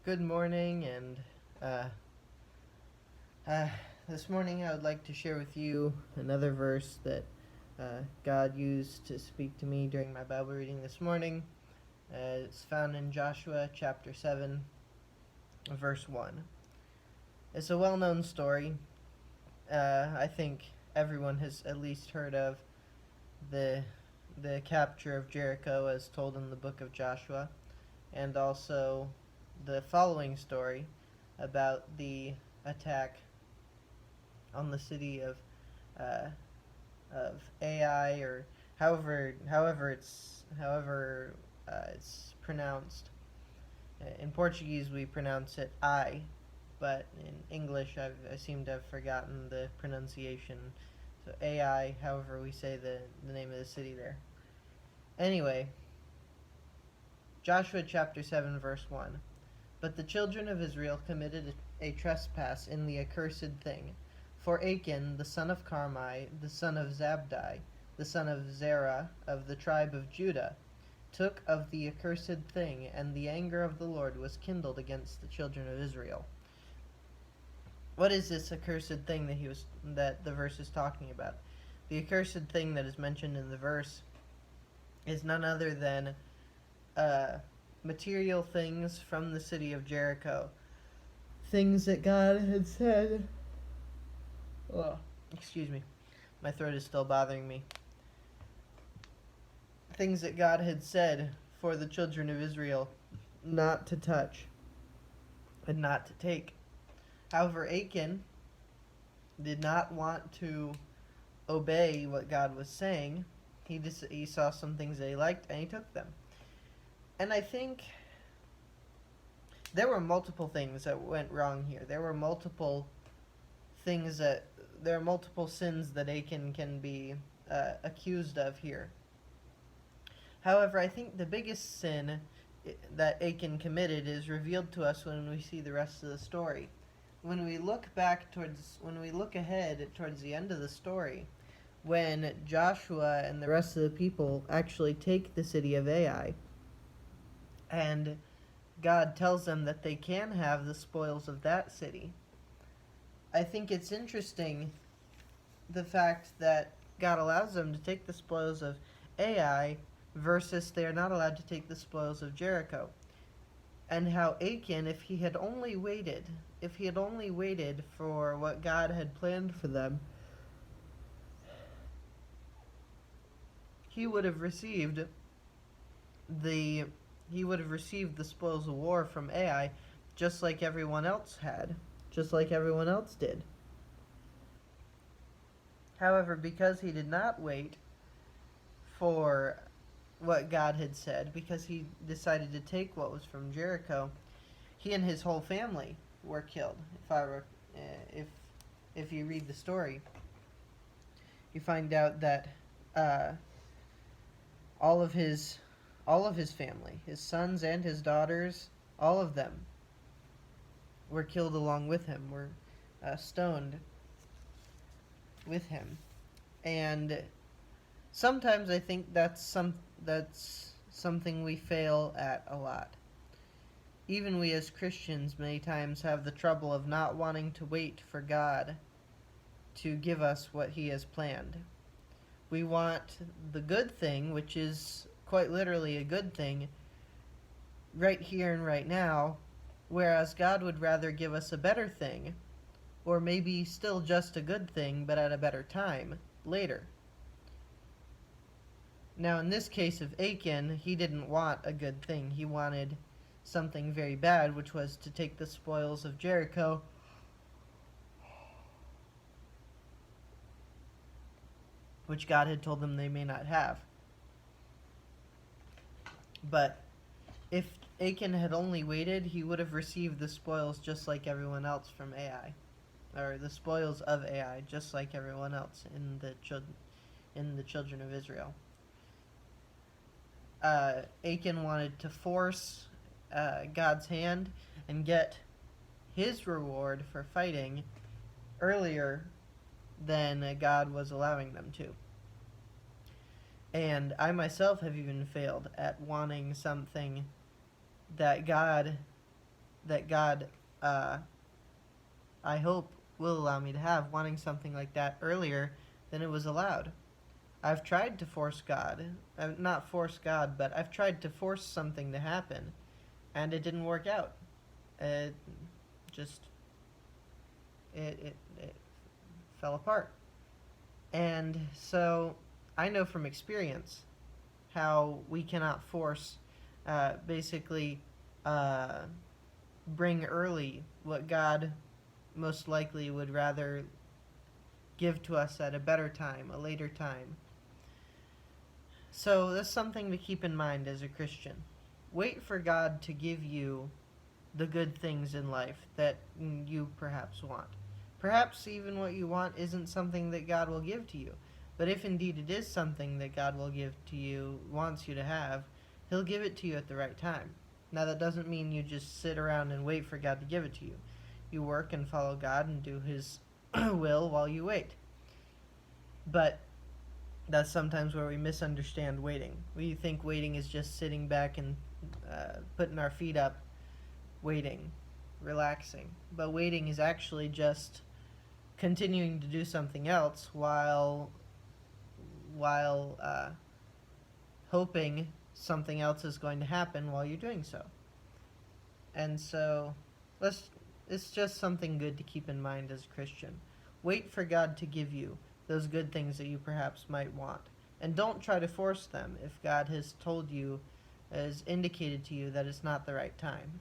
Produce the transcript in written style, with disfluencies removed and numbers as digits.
Good morning, and uh, uh, this morning I would like to share with you another verse that God used to speak to me during my Bible reading this morning. It's found in Joshua chapter 7, verse 1. It's a well known story. I think everyone has at least heard of the, the capture of Jericho as told in the book of Joshua, and also the following story about the attack on the city uh, of Ai, or however it's pronounced. In Portuguese we pronounce it I, but in English I seem to have forgotten the pronunciation. So Ai, however we say the name of the city there. Anyway, Joshua chapter 7 verse 1. But the children of Israel committed a trespass in the accursed thing. For Achan, the son of Carmi, the son of Zabdi, the son of Zerah, of the tribe of Judah, took of the accursed thing, and the anger of the Lord was kindled against the children of Israel. What is this accursed thing that the verse is talking about? The accursed thing that is mentioned in the verse is none other than material things from the city of Jericho. Things that God had said. Oh, excuse me. My throat is still bothering me. Things that God had said for the children of Israel not to touch and not to take. However, Achan did not want to obey what God was saying. He saw some things that he liked and he took them. And I think there were multiple things that went wrong here. There are multiple sins that Achan can be accused of here. However, I think the biggest sin that Achan committed is revealed to us when we see the rest of the story. When we look ahead towards the end of the story, when Joshua and the rest of the people actually take the city of Ai, and God tells them that they can have the spoils of that city. I think it's interesting the fact that God allows them to take the spoils of Ai versus they are not allowed to take the spoils of Jericho. And how Achan, if he had only waited for what God had planned for them, he would have received the spoils of war from Ai, just like everyone else did. However, because he did not wait for what God had said, because he decided to take what was from Jericho, he and his whole family were killed. If you read the story, you find out that all of his family, his sons and his daughters, all of them were killed along with him, were stoned with him. And sometimes I think that's something we fail at a lot. Even we as Christians many times have the trouble of not wanting to wait for God to give us what he has planned. We want the good thing, which is quite literally a good thing, right here and right now, whereas God would rather give us a better thing, or maybe still just a good thing, but at a better time, later. Now, in this case of Achan, he didn't want a good thing. He wanted something very bad, which was to take the spoils of Jericho, which God had told them they may not have. But if Achan had only waited, he would have received the spoils just like everyone else from Ai, or the spoils of Ai, just like everyone else in the children of Israel. Achan wanted to force God's hand and get his reward for fighting earlier than God was allowing them to. And I myself have even failed at wanting something that God that God, I hope, will allow me to have, wanting something like that earlier than it was allowed. I've tried to force God, not force God, but I've tried to force something to happen, and it didn't work out. It just, it fell apart. And so I know from experience how we cannot force, basically, uh, bring early what God most likely would rather give to us at a better time, a later time. So that's something to keep in mind as a Christian. Wait for God to give you the good things in life that you perhaps want. Perhaps even what you want isn't something that God will give to you. But if indeed it is something that God will give to you, wants you to have, He'll give it to you at the right time. Now, that doesn't mean you just sit around and wait for God to give it to you. You work and follow God and do His will while you wait. But that's sometimes where we misunderstand waiting. We think waiting is just sitting back and putting our feet up, waiting, relaxing. But waiting is actually just continuing to do something else while hoping something else is going to happen while you're doing so. And so it's just something good to keep in mind as a Christian. Wait for God to give you those good things that you perhaps might want. And don't try to force them if God has told you, has indicated to you that it's not the right time.